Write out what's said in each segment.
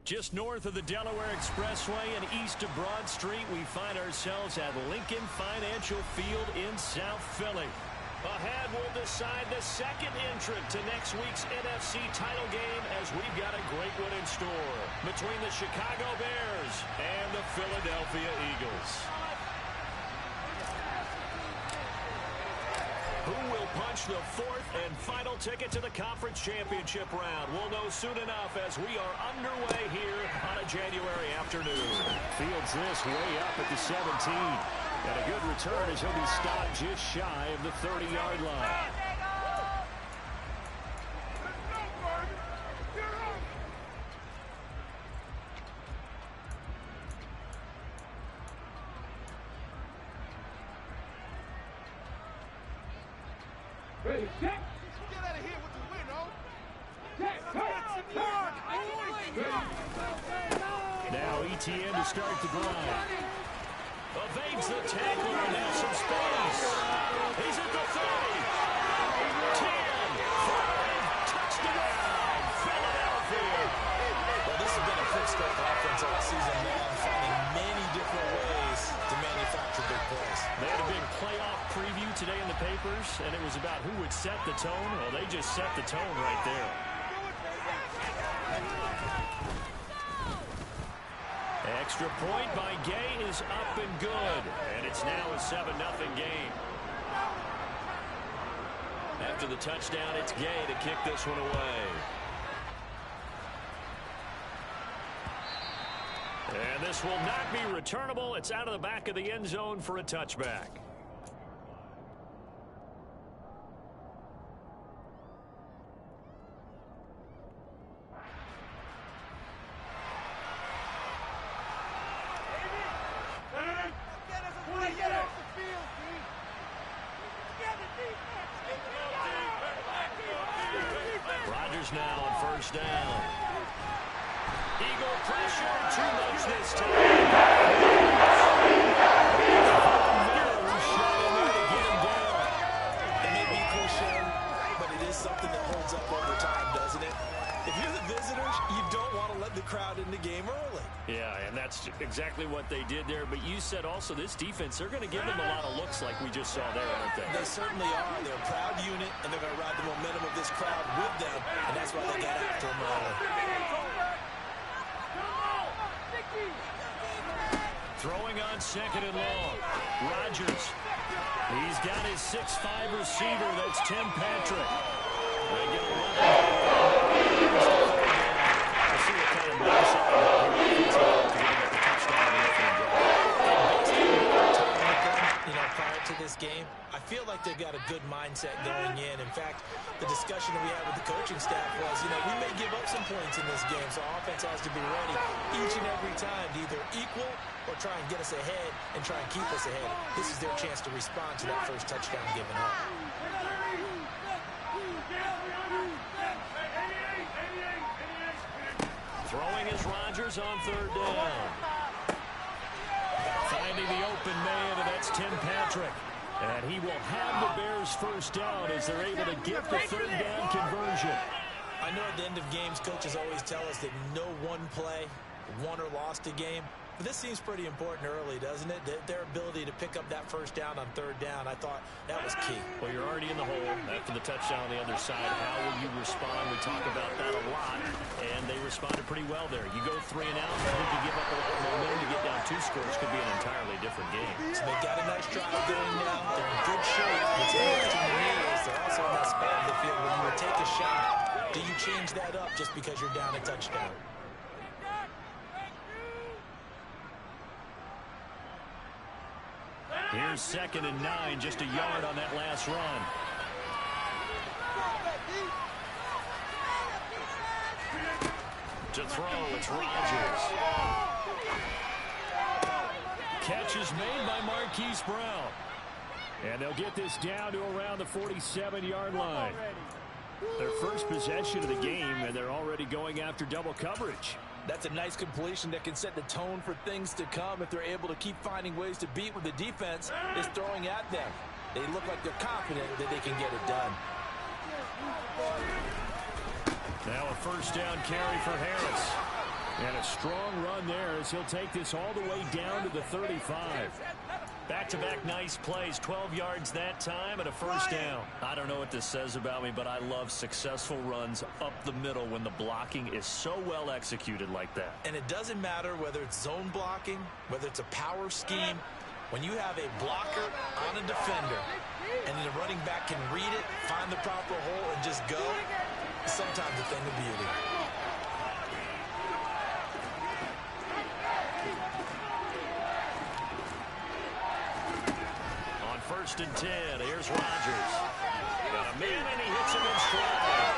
Just north of the Delaware Expressway and east of Broad Street, we find ourselves at Lincoln Financial Field in South Philly. Ahead, we'll decide the second entrant to next week's NFC title game as we've got a great one in store between the Chicago Bears and the Philadelphia Eagles. Who will punch the fourth and final ticket to the conference championship round? We'll know soon enough as we are underway here on a January afternoon. Fields this way up at the 17. And a good return as he'll be stopped just shy of the 30-yard line. Ready, set. Get out of here with the win, oh. Now ETN to start the drive. Evades the tackle and has some space. He's at the 30. 10, 5, touchdown, Philadelphia. Well, this has been a quick start offense all season long, finding many different ways to manufacture big plays. They had a big playoff preview today in the papers, and it was about who would set the tone. Well, they just set the tone right there. Extra point by Gay is up and good, and it's now a 7-0 game. After the touchdown, it's Gay to kick this one away. And this will not be returnable. It's out of the back of the end zone for a touchback. Rodgers now on first down. Eagle pressure, too much this time. It may be cliche, but it is something that holds up over time, doesn't it? If you're the visitors, you don't want to let the crowd in the game early. Yeah, and that's exactly what they did there. But you said also this defense, they're going to give them a lot of looks like we just saw there, aren't they? They certainly are. They're a proud unit, and they're going to ride the momentum of this crowd with them, and that's why they got after them early. Throwing on second and long. Rodgers. He's got his 6'5" receiver. That's Tim Patrick. They get 11. I see what kind of mess up prior to this game, I feel like they've got a good mindset going in. In fact, the discussion that we had with the coaching staff was, we may give up some points in this game, so offense has to be ready each and every time to either equal or try and get us ahead and try and keep us ahead. This is their chance to respond to that first touchdown given up. Throwing is Rodgers on third down. Finding the open man, and that's Tim Patrick. And he will have the Bears first down as they're able to get the third down conversion. I know at the end of games, coaches always tell us that no one play won or lost a game. But this seems pretty important early, doesn't it? Their ability to pick up that first down on third down, I thought that was key. Well, you're already in the hole after the touchdown on the other side. How will you respond? We talk about that a lot, and they responded pretty well there. You go 3 and out, I think you give up a lot of momentum to get down 2 scores. Could be an entirely different game. So they got a nice drive going now. They're in good shape. What's interesting to me is they're also in that spot of the field where you would take a shot. Do you change that up just because you're down a touchdown? Here's 2nd and 9, just a yard on that last run. To throw, it's Rodgers. Catch is made by Marquise Brown. And they'll get this down to around the 47-yard line. Their first possession of the game, and they're already going after double coverage. That's a nice completion that can set the tone for things to come if they're able to keep finding ways to beat what the defense is throwing at them. They look like they're confident that they can get it done. Now a first down carry for Harris. And a strong run there as he'll take this all the way down to the 35. Back-to-back nice plays, 12 yards that time and a first down. I don't know what this says about me, but I love successful runs up the middle when the blocking is so well executed like that. And it doesn't matter whether it's zone blocking, whether it's a power scheme. When you have a blocker on a defender and the running back can read it, find the proper hole, and just go, it's sometimes a thing of beauty. First and 10. Here's Rodgers. Got a man, and he hits him in stride.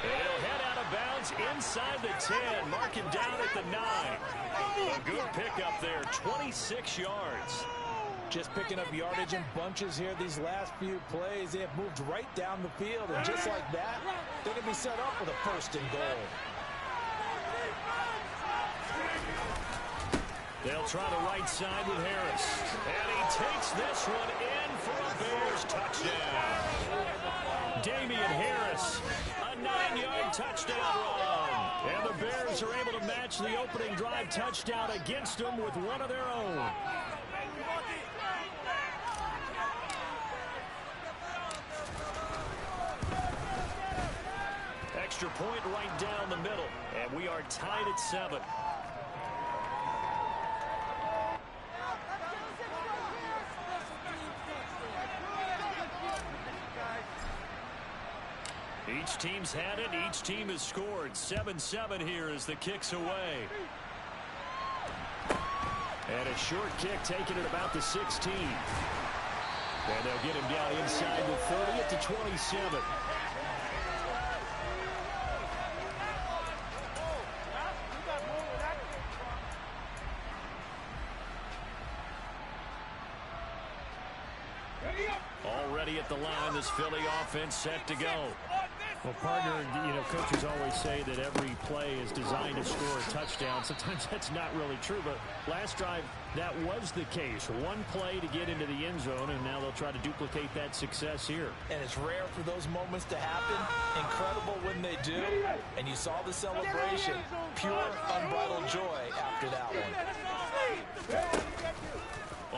He'll head out of bounds inside the 10. Mark him down at the 9. A good pickup there, 26 yards. Just picking up yardage in bunches here these last few plays. They have moved right down the field, and just like that, they're going to be set up with a first and goal. They'll try the right side with Harris. And he takes this one in for a Bears touchdown. Damian Harris, a 9-yard touchdown run. And the Bears are able to match the opening drive touchdown against them with one of their own. Extra point right down the middle. And we are tied at 7. Each team's had it. Each team has scored. 7-7 here as the kick's away. And a short kick taken at about the 16. And they'll get him down inside the 30 at the 27. Already at the line, this Philly offense set to go. Well, partner, coaches always say that every play is designed to score a touchdown. Sometimes that's not really true, but last drive, that was the case. One play to get into the end zone, and now they'll try to duplicate that success here. And it's rare for those moments to happen. Incredible when they do. And you saw the celebration. Pure, unbridled joy after that one.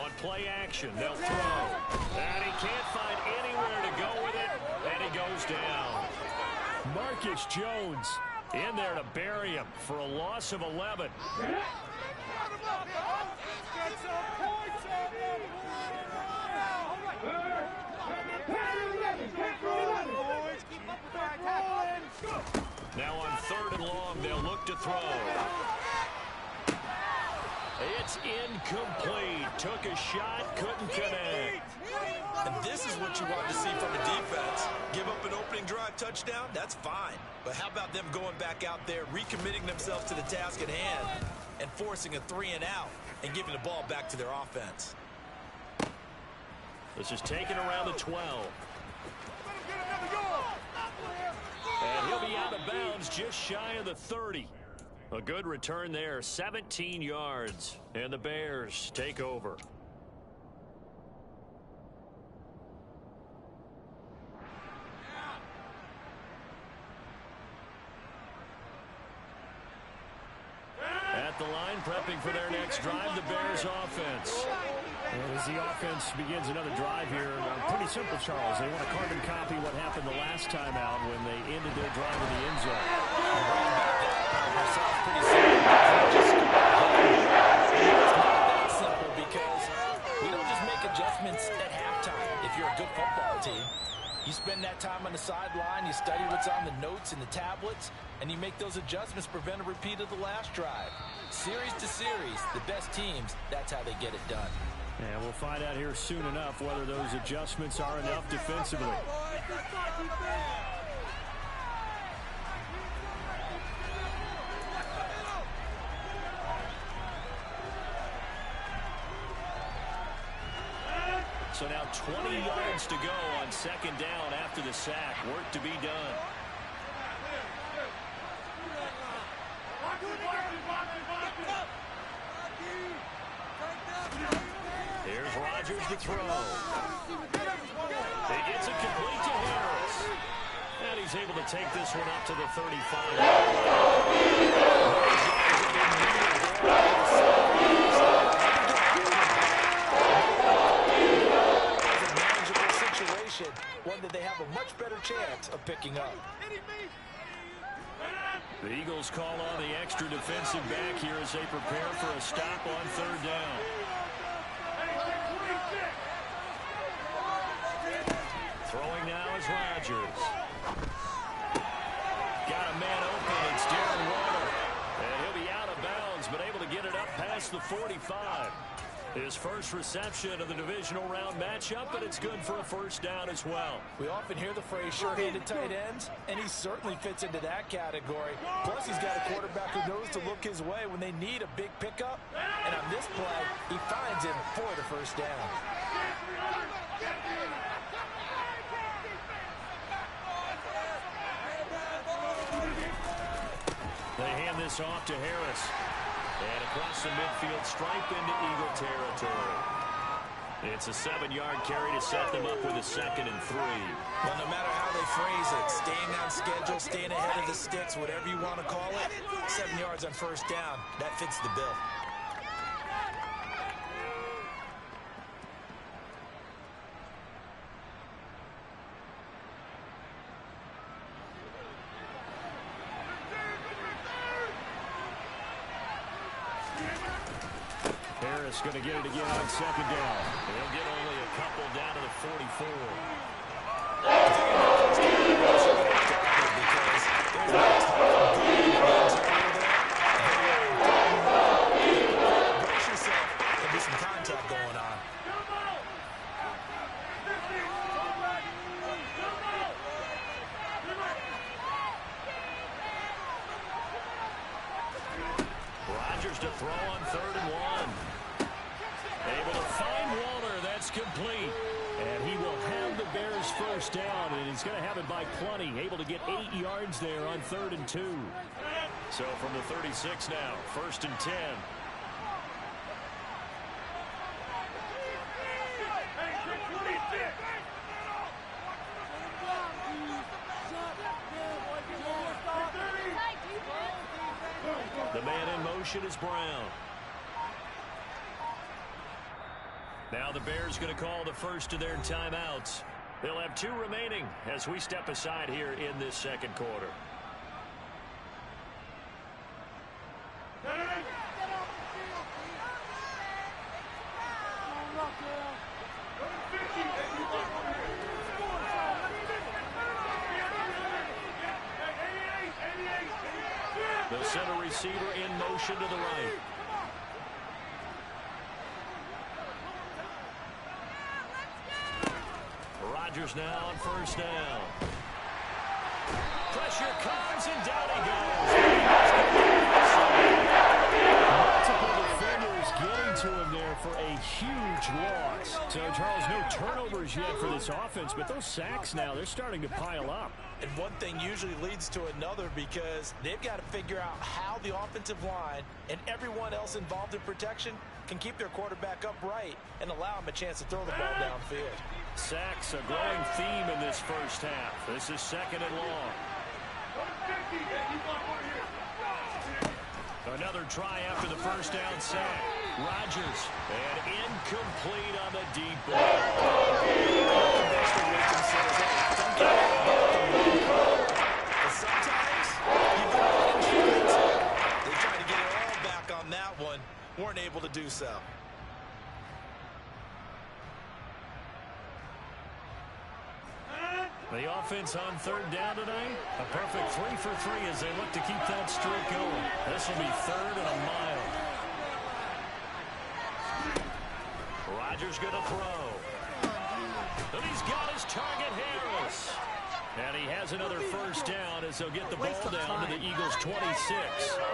On play action, they'll throw. And he can't find anywhere to go with it, and he goes down. Marcus Jones in there to bury him for a loss of 11. Now on 3rd and long, they'll look to throw. It's incomplete. Took a shot, couldn't connect. And this is what you want to see from a defense. Give up an opening drive touchdown, that's fine. But how about them going back out there, recommitting themselves to the task at hand, and forcing a 3-and-out, and giving the ball back to their offense. This is taken around the 12. And he'll be out of bounds just shy of the 30. A good return there, 17 yards. And the Bears take over. At the line, prepping for their next drive, the Bears offense. And as the offense begins another drive here, pretty simple, Charles. They want to carbon copy what happened the last time out when they ended their drive in the end zone. Sounds pretty simple. It's not that simple because we don't just make adjustments at halftime. If you're a good football team, you spend that time on the sideline, you study what's on the notes and the tablets, and you make those adjustments, prevent a repeat of the last drive. Series to series, the best teams, that's how they get it done. And we'll find out here soon enough whether those adjustments are enough defensively. So now 20 yards to go on 2nd down after the sack. Work to be done. Here's Rodgers to throw. He gets it complete to Harris. And he's able to take this one up to the 35. One that they have a much better chance of picking up. The Eagles call on the extra defensive back here as they prepare for a stop on third down. Throwing now is Rodgers. Got a man open. It's Darren Waller. And he'll be out of bounds, but able to get it up past the 45. His first reception of the divisional round matchup, but it's good for a first down as well. We often hear the phrase sure-handed tight ends, and he certainly fits into that category. Plus, he's got a quarterback who knows to look his way when they need a big pickup. And on this play, he finds him for the first down. They hand this off to Harris. And across the midfield stripe into Eagle territory. It's a 7-yard carry to set them up with a 2nd and 3. Well, no matter how they phrase it, staying on schedule, staying ahead of the sticks, whatever you want to call it, 7 yards on first down, that fits the bill. Harris going to get it again on 2nd down. He'll get only a couple down to the 44. Brace yourself. There'll be some contact going on. Rodgers to throw on 3rd and 1. Able to find Waller. That's complete. And he will have the Bears first down, and he's going to have it by plenty. Able to get 8 yards there on 3rd and 2. So from the 36 now, 1st and 10. The man in motion is Brown. Now the Bears going to call the first of their timeouts. They'll have 2 remaining as we step aside here in this 2nd quarter. The center receiver in motion to the right. Rodgers now on first down. Pressure comes and down he goes. Multiple defenders getting to him there for a huge loss. So, Charles, no turnovers yet for this offense, but those sacks now, they're starting to pile up. And one thing usually leads to another because they've got to figure out how the offensive line and everyone else involved in protection can keep their quarterback upright and allow him a chance to throw the ball downfield. Sacks, a growing theme in this first half. This is 2nd and long. Another try after the first down sack. Rodgers, and incomplete on the deep ball. Sometimes you got insurance. They tried to get it all back on that one. Weren't able to do so. The offense on 3rd down tonight, a perfect 3 for 3 as they look to keep that streak going. This will be 3rd and a mile. Rodgers going to throw. And he's got his target, Harris. And he has another first down as they'll get the ball down to the Eagles' 26.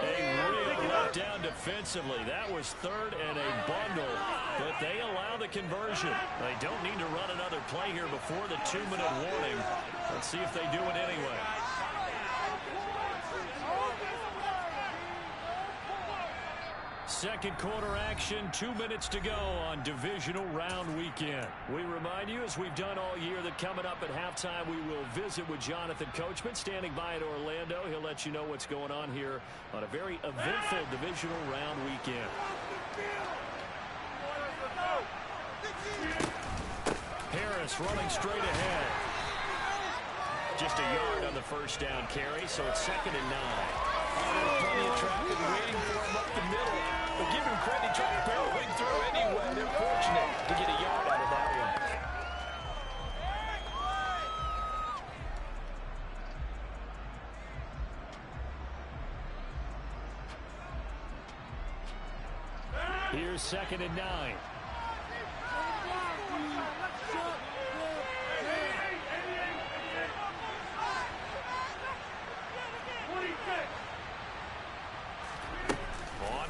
A real letdown defensively. That was 3rd and a bundle, but they allow the conversion. They don't need to run another play here before the 2-minute warning. Let's see if they do it anyway. Second quarter action, 2 minutes to go on divisional round weekend. We remind you, as we've done all year, that coming up at halftime, we will visit with Jonathan Coachman, standing by in Orlando. He'll let you know what's going on here on a very eventful divisional round weekend. Harris running straight ahead. Just a yard on the first down carry, so it's 2nd and 9. There's plenty of traffic waiting for him up the middle. But give him credit, trying to barrel right through anyway. They're fortunate to get a yard out of that one. Here's 2nd and 9.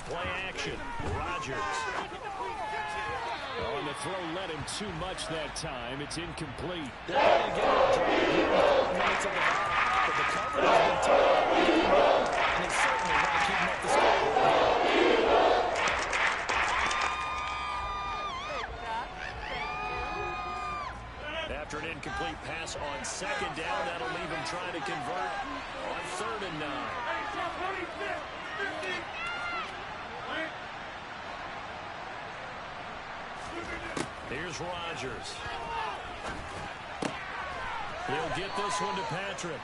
Play action. Rodgers. On the throw, led him too much that time. It's incomplete. They're going to get a drive. Minutes of the half, but the coverage has been tough. And they certainly want to keep him off the scoreboard. After an incomplete pass on 2nd down, that'll leave him trying to convert on 3rd and 9. Here's Rodgers. He'll get this one to Patrick.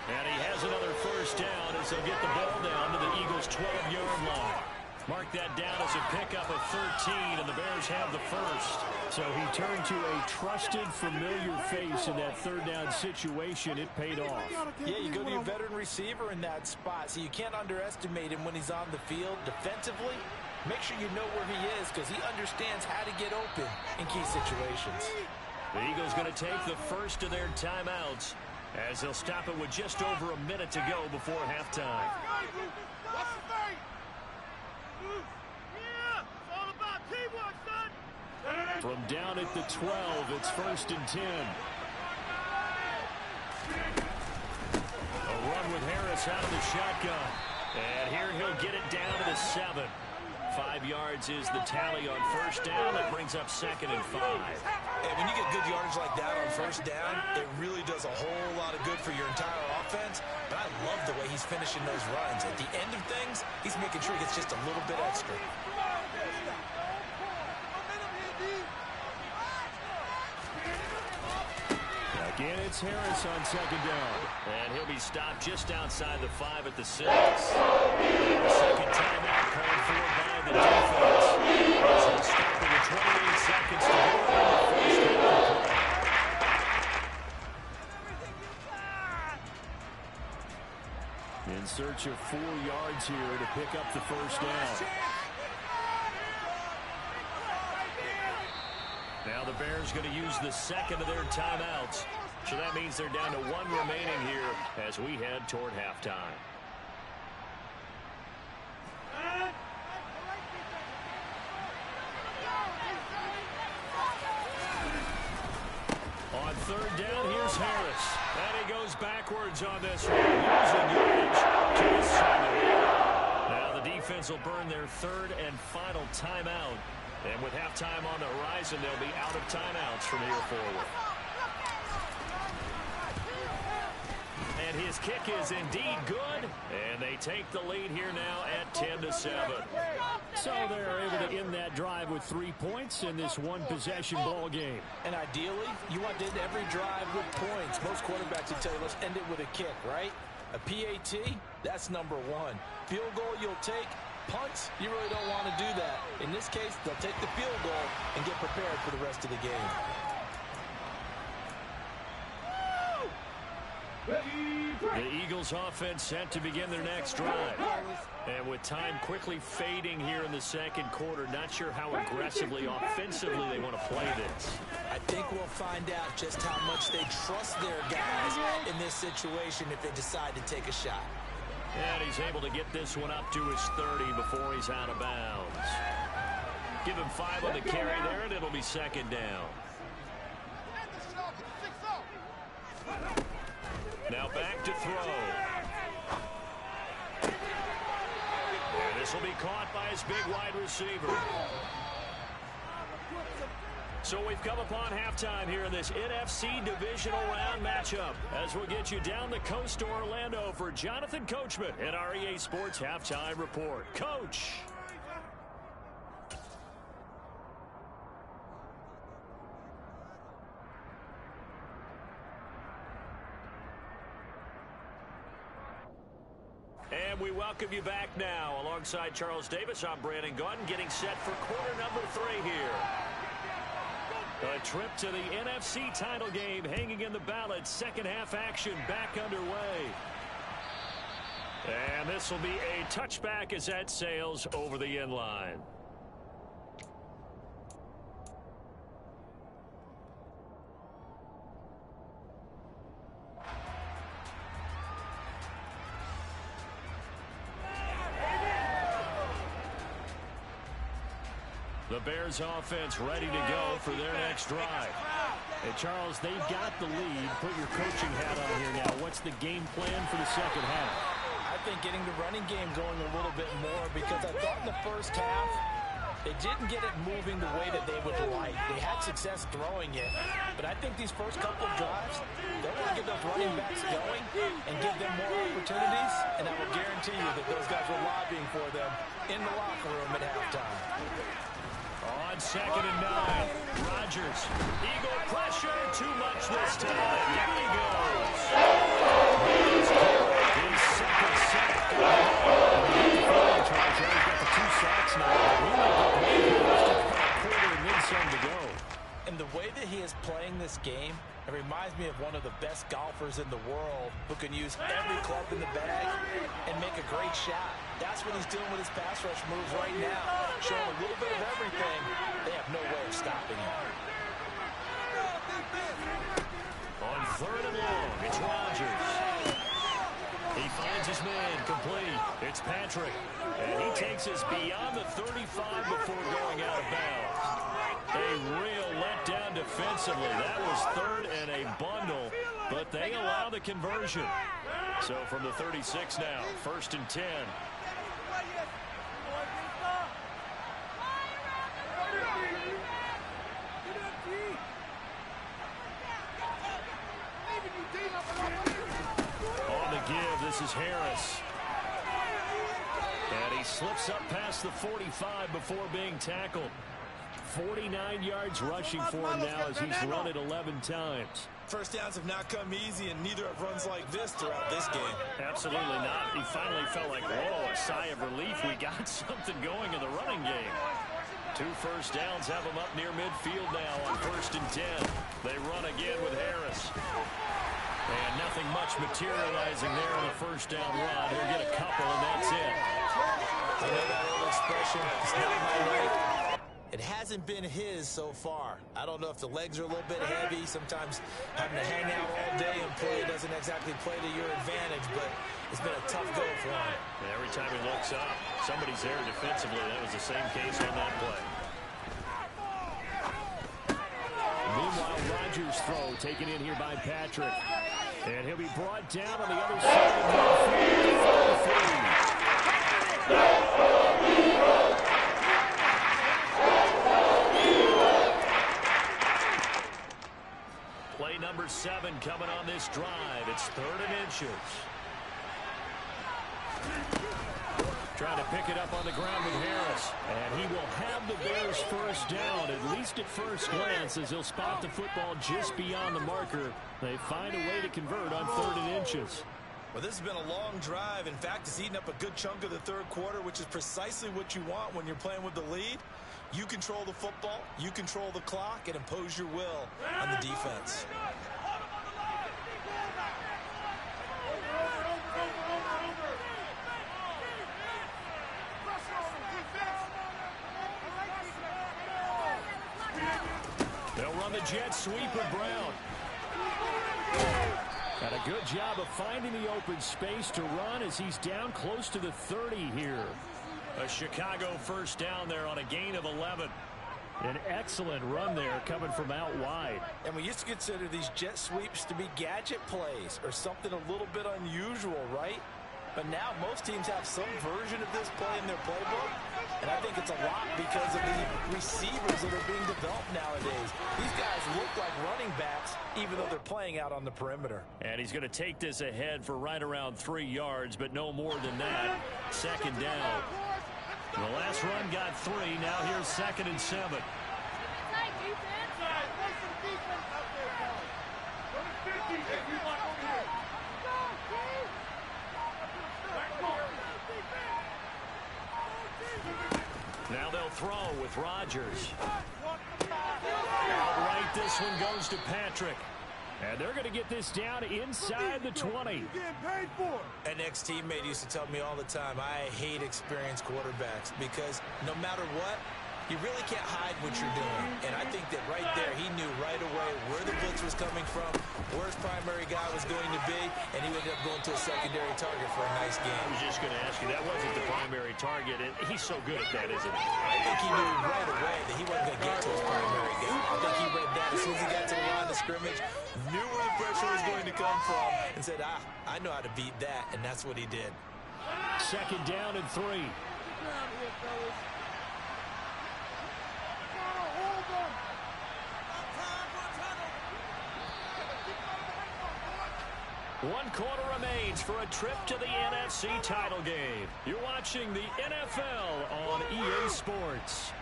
And he has another first down as they'll get the ball down to the Eagles' 12-yard line. Mark that down as a pickup of 13, and the Bears have the first. So he turned to a trusted, familiar face in that 3rd down situation. It paid off. Yeah, you go to your veteran receiver in that spot, so you can't underestimate him when he's on the field. Defensively, make sure you know where he is because he understands how to get open in key situations. The Eagles going to take the first of their timeouts as they'll stop it with just over a minute to go before halftime. From down at the 12, it's 1st and 10. A run with Harris out of the shotgun. And here he'll get it down to the 7. 5 yards is the tally on first down. That brings up 2nd and 5. And when you get good yardage like that on first down, it really does a whole lot of good for your entire offense. But I love the way he's finishing those runs. At the end of things, he's making sure he gets just a little bit extra. Again, it's Harris on 2nd down. And he'll be stopped just outside the 5 at the 6. The second timeout called for by the defense. As they'll stop it with 28 seconds to go in the first half. In search of 4 yards here to pick up the first down. Now the Bears going to use the second of their timeouts. So that means they're down to 1 remaining here as we head toward halftime. On 3rd down, here's Harris. And he goes backwards on this one, losing yardage to the 7. Now the defense will burn their 3rd and final timeout. And with halftime on the horizon, they'll be out of timeouts from here forward. And his kick is indeed good. And they take the lead here now at 10-7. So they're able to end that drive with 3 points in this one-possession ball game. And ideally, you want to end every drive with points. Most quarterbacks would tell you, let's end it with a kick, right? A PAT, that's number 1. Field goal you'll take. Punts, you really don't want to do that. In this case, they'll take the field goal and get prepared for the rest of the game. The Eagles offense set to begin their next drive. And with time quickly fading here in the second quarter, not sure how aggressively, offensively they want to play this. I think we'll find out just how much they trust their guys in this situation if they decide to take a shot. And he's able to get this one up to his 30 before he's out of bounds. Give him 5 on the carry there, and it'll be 2nd down. Now back to throw. And this This will be caught by his big wide receiver. So we've come upon halftime here in this NFC Divisional Round matchup as we'll get you down the coast to Orlando for Jonathan Coachman at our EA Sports Halftime Report. Coach. And we welcome you back now. Alongside Charles Davis, I'm Brandon Gaudin, getting set for quarter number 3 here. A trip to the NFC title game hanging in the balance. Second half action back underway. And this will be a touchback as that sails over the end line. The Bears offense ready to go for their next drive. And Charles, they've got the lead. Put your coaching hat on here now. What's the game plan for the second half? I think getting the running game going a little bit more, because I thought in the first half they didn't get it moving the way that they would like. They had success throwing it, but I think these first couple of drives, they want to get those running backs going and give them more opportunities, and I will guarantee you that those guys were lobbying for them in the locker room at halftime. On 2nd and 9, Rodgers. Eagle pressure, too much this time. Down he goes. His second sack. He's got the 2 sacks now. We might get the lead here. A quarter and then some to go. And the way that he is playing this game, it reminds me of one of the best golfers in the world who can use every club in the bag and make a great shot. That's what he's doing with his pass rush moves right now. Showing a little bit of everything. They have no way of stopping him. On 3rd and long, it's Rodgers. He finds his man complete. It's Patrick. And he takes us beyond the 35 before going out of bounds. A real letdown defensively. That was 3rd and a bundle, but they allow the conversion. So from the 36 now, 1st and 10. On the give, this is Harris. And he slips up past the 45 before being tackled. 49 yards rushing for him now as he's run it 11 times. First downs have not come easy, and neither have runs like this throughout this game. Absolutely not. He finally felt like, whoa, a sigh of relief. We got something going in the running game. 2 first downs have him up near midfield now on 1st and 10. They run again with Harris. And nothing much materializing there on the first down run. He'll get a couple, and that's it. I know that old expression, it's not my night. It hasn't been his so far. I don't know if the legs are a little bit heavy. Sometimes having to hang out all day and play doesn't exactly play to your advantage, but it's been a tough go for him. And every time he looks up, somebody's there defensively. That was the same case on that play. Meanwhile, Rodgers' throw taken in here by Patrick. And he'll be brought down on the other side of the field. Play number 7 coming on this drive. It's 3rd and inches. Trying to pick it up on the ground with Harris. And he will have the Bears first down, at least at first glance, as he'll spot the football just beyond the marker. They find a way to convert on 3rd and inches. Well, this has been a long drive. In fact, it's eaten up a good chunk of the 3rd quarter, which is precisely what you want when you're playing with the lead. You control the football, you control the clock, and impose your will on the defense. They'll run the jet sweep with Brown. Got a good job of finding the open space to run as he's down close to the 30 here. A Chicago first down there on a gain of 11. An excellent run there coming from out wide. And we used to consider these jet sweeps to be gadget plays or something a little bit unusual, right? But now most teams have some version of this play in their playbook, and I think it's a lot because of the receivers that are being developed nowadays. These guys look like running backs, even though they're playing out on the perimeter. And he's going to take this ahead for right around 3 yards, but no more than that. Second down. The last run got 3. Now here's 2nd and 7. Now they'll throw with Rodgers. Outright, this one goes to Patrick. And they're going to get this down inside the 20. An ex-teammate used to tell me all the time, I hate experienced quarterbacks because no matter what, you really can't hide what you're doing. And I think that right there, he knew right away where the blitz was coming from, where his primary guy was going to be, and he ended up going to a secondary target for a nice game. I was just going to ask you, that wasn't the primary target, and he's so good at that, isn't he? I think he knew right away that he wasn't going to get to his primary guy. I think he read that as soon as he got to the line of scrimmage, knew where the pressure was going to come from, and said, I know how to beat that, and that's what he did. 2nd down and 3. One quarter remains for a trip to the NFC title game. You're watching the NFL on EA Sports.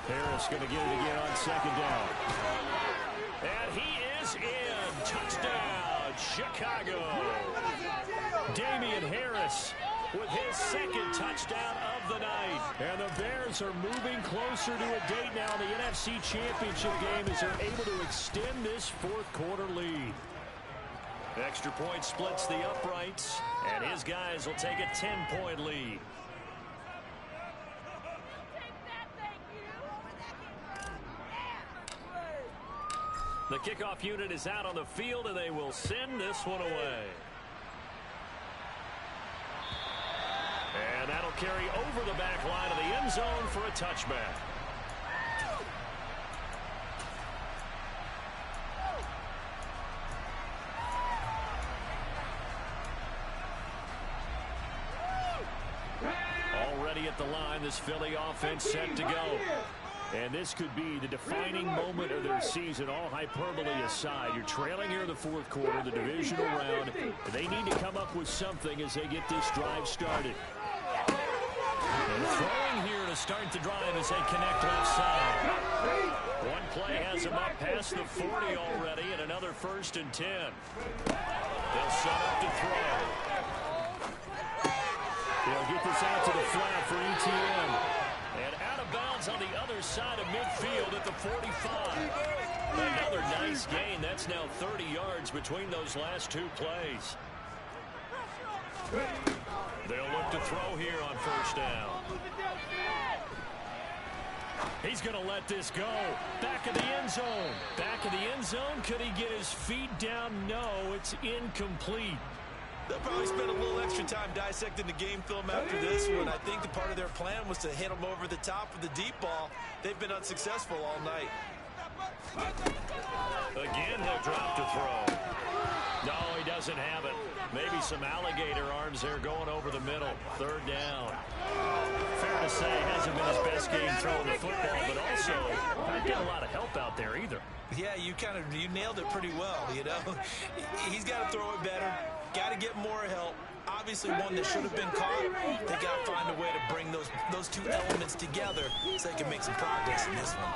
Harris going to get it again on 2nd down. And he is in. Touchdown, Chicago. Damian Harris with his 2nd touchdown of the night. And the Bears are moving closer to a date now in the NFC Championship game as they're able to extend this 4th quarter lead. Extra point splits the uprights, and his guys will take a 10-point lead. The kickoff unit is out on the field, and they will send this one away. And that'll carry over the back line of the end zone for a touchback. Already at the line, this Philly offense set to go. And this could be the defining moment of their season, all hyperbole aside. You're trailing here in the 4th quarter, the divisional round. They need to come up with something as they get this drive started. And throwing here to start the drive as they connect left side. One play has them up past the 40 already, and another 1st and 10. They'll set up to throw. They'll get this out to the flat for ETN. And out of bounds on the other side of midfield at the 45. Another nice gain. That's now 30 yards between those last 2 plays. They'll look to throw here on 1st down. He's going to let this go. Back of the end zone. Back of the end zone. Could he get his feet down? No, it's incomplete. They'll probably spend a little extra time dissecting the game film after this one. I think the part of their plan was to hit them over the top of the deep ball. They've been unsuccessful all night. Again, he'll drop to throw. No, he doesn't have it. Maybe some alligator arms there going over the middle. 3rd down. Fair to say, hasn't been his best game throwing the football, but also not getting a lot of help out there either. Yeah, you nailed it pretty well, you know. He's got to throw it better. Got to get more help. Obviously one that should have been caught. They got to find a way to bring those 2 elements together so they can make some progress in this one.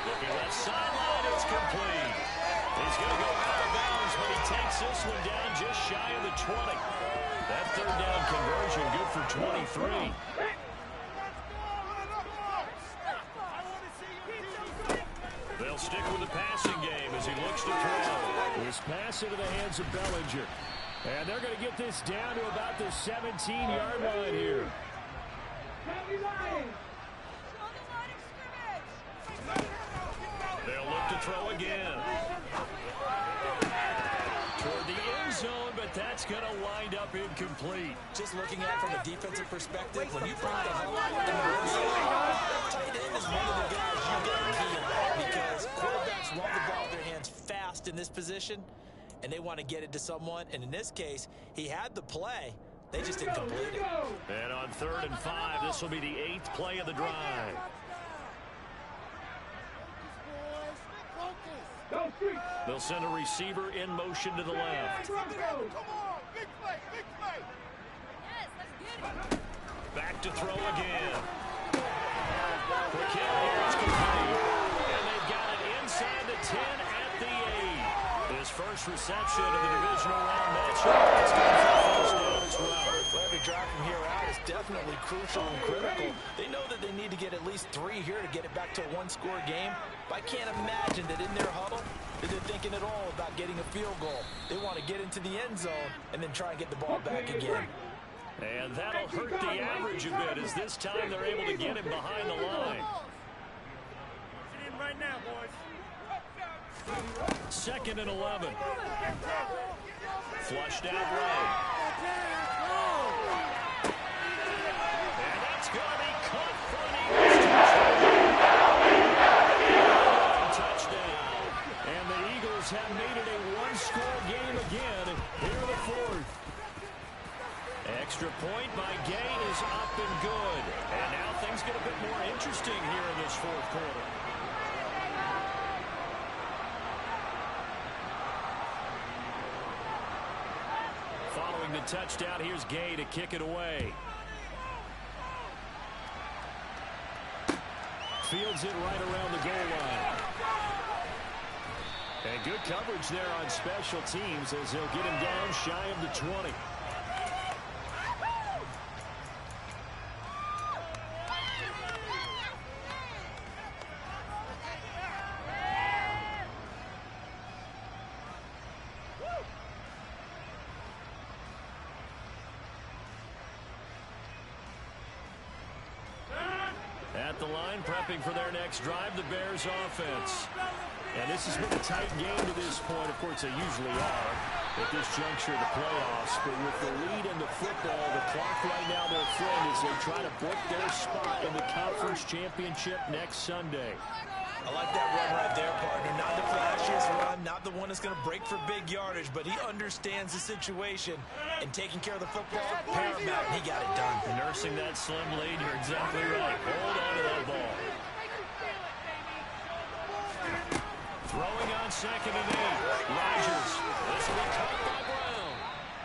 Looking left sideline, it's complete. He's going to go out of bounds, but he takes this one down just shy of the 20. That 3rd down conversion good for 23. They'll stick with the passing game as he looks to throw. This pass into the hands of Bellinger. And they're going to get this down to about the 17-yard line here. to throw again. Toward the end zone, but that's going to wind up incomplete. Just looking at it from a defensive perspective, when you put the hell out in the red zone, tight end is one of the guys you got to key on because quarterbacks want the ball in their hands fast in this position, and they want to get it to someone. And in this case, he had the play. They just didn't complete it. And on 3rd and 5, this will be the 8th play of the drive. They'll send a receiver in motion to the left. Come on, big play, big play. Back to throw again. Quick hit here, it's complete. And they've got it inside the 10 at the 8. His first reception of the divisional round matchup. It's going for a first down as well. Every drive from here out is definitely crucial and critical. They know that they need to get at least 3 here to get it back to a one-score game. But I can't imagine that in their huddle that they're thinking at all about getting a field goal. They want to get into the end zone and then try and get the ball back again. And that'll hurt the average a bit as this time they're able to get him behind the line. Get in right now, boys. 2nd and 11. Flushed out right. And that's going to be caught for an Eagles touchdown. And the Eagles have made it a one-score game again here in the 4th. Extra point by Gay is up and good. And now things get a bit more interesting here in this 4th quarter. Following the touchdown, here's Gay to kick it away. Fields it right around the goal line. And good coverage there on special teams as they'll get him down shy of the 20. At the line, prepping for their next drive, the Bears offense. And this has been a tight game to this point. Of course, they usually are at this juncture of the playoffs. But with the lead in the football, the clock right now their friend as they try to book their spot in the conference championship next Sunday. I like that run right there, partner. Not the flashiest run, not the one that's going to break for big yardage, but he understands the situation, and taking care of the football, paramount, and he got it done. Nursing that slim lead, you're exactly right. Hold on to that ball. Throwing on 2nd and 8. Rodgers. This will be caught by Brown.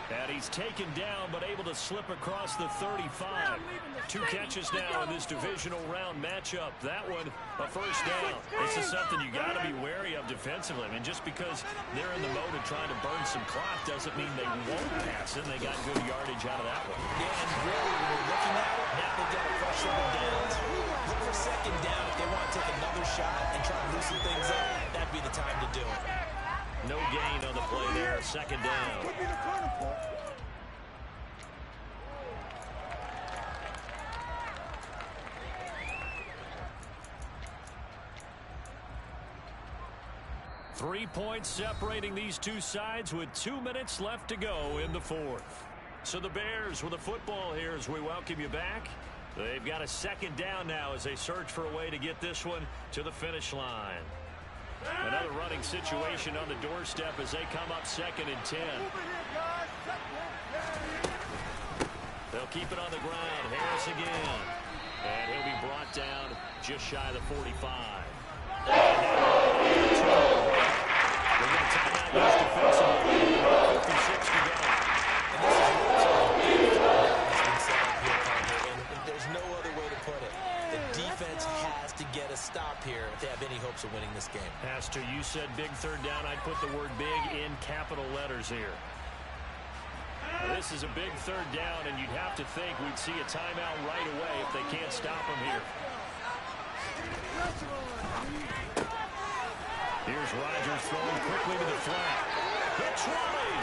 And he's taken down, but able to slip across the 35. 2 catches now in this divisional round matchup. That one, a first down. This is something you got to be wary of defensively. I mean, just because they're in the mode of trying to burn some clock doesn't mean they won't pass, and they got good yardage out of that one. Yeah, and really, when you're looking at it, now they've got a fresh set of downs. Look for 2nd down if they want to take another shot and try to loosen things up. That'd be the time to do it. No gain on the play there. 2nd down. Could be the turning point. Three points separating these two sides with 2 minutes left to go in the 4th. So the Bears with the football here as we welcome you back. They've got a 2nd down now as they search for a way to get this one to the finish line. Another running situation on the doorstep as they come up 2nd and 10. They'll keep it on the ground. Harris again. And he'll be brought down just shy of the 45. They're going to time out used defensively. 56 to go. And this is what's been set up here, partner, and there's no other way to put it. The defense has to get a stop here if they have any hopes of winning this game. Has to. You said big 3rd down. I'd put the word big in capital letters here. Now, this is a big 3rd down, and you'd have to think we'd see a timeout right away if they can't stop them here. Here's Rodgers throwing quickly to the flat. Hits Riley.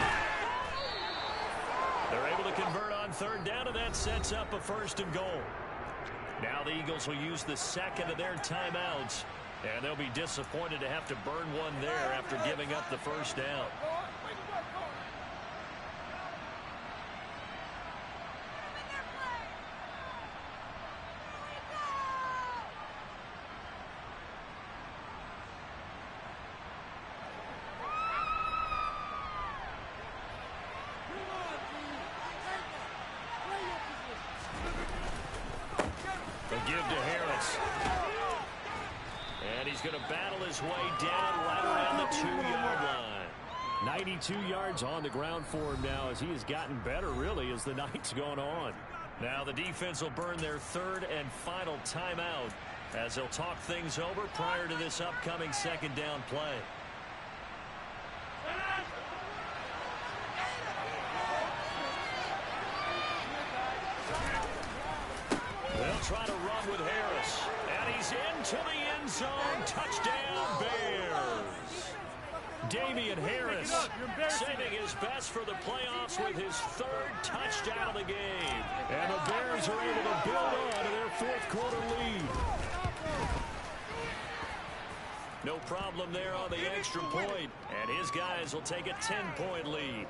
They're able to convert on 3rd down, and that sets up a 1st and goal. Now the Eagles will use the 2nd of their timeouts And they'll be disappointed to have to burn one there after giving up the first down. They give to Harris. And he's going to battle his way down right around the 2-yard line. 92 yards on the ground for him now as he has gotten better, really, as the night's gone on. Now the defense will burn their third and final timeout as they'll talk things over prior to this upcoming second down play. They'll try to run with Harris. And he's into the end zone. Touchdown, Bears. Damian Harris saving his best for the playoffs with his third touchdown of the game. And the Bears are able to build on to their fourth quarter lead. No problem there on the extra point. And his guys will take a 10-point lead.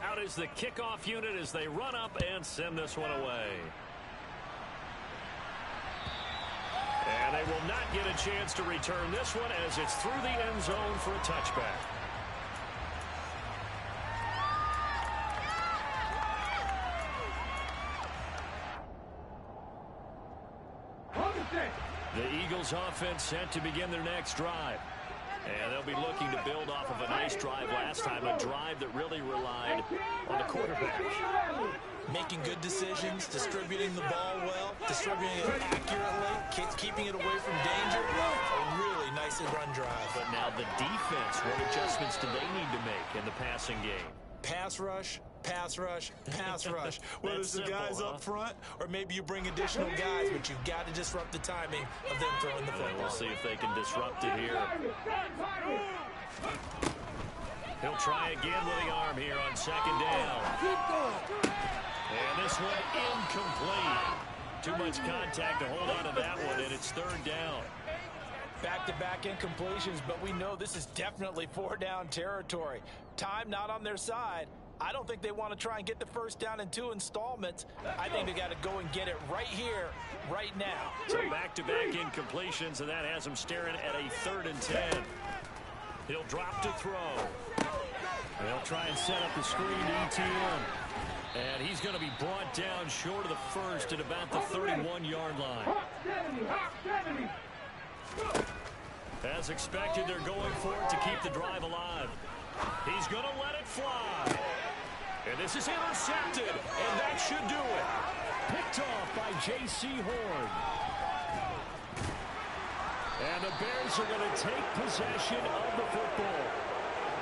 Out is the kickoff unit as they run up and send this one away. And they will not get a chance to return this one as it's through the end zone for a touchback. The Eagles offense set to begin their next drive. And they'll be looking to build off of a nice drive last time, a drive that really relied on the quarterback. Making good decisions, distributing the ball well, distributing it accurately, keeping it away from danger. A really nice run drive. But now the defense, what adjustments do they need to make in the passing game? Pass rush, pass rush, pass rush. Whether it's the guys up front or maybe you bring additional guys, but you've got to disrupt the timing of them throwing the football. We'll see if they can disrupt it here. He'll try again with the arm here on second down. And this one incomplete. Too much contact to hold on to that one, and it's third down. Back-to-back incompletions, but we know this is definitely four-down territory. Time not on their side. I don't think they want to try and get the first down in 2 installments. I think they got to go and get it right here, right now. So back-to-back incompletions, and that has him staring at a 3rd and 10. He'll drop to throw. They'll try and set up the screen to ETN. And he's going to be brought down short of the first at about the 31-yard line. As expected, they're going for it to keep the drive alive. He's going to let it fly. And this is intercepted, and that should do it. Picked off by J.C. Horn. And the Bears are going to take possession of the football.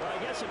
Well, I guess it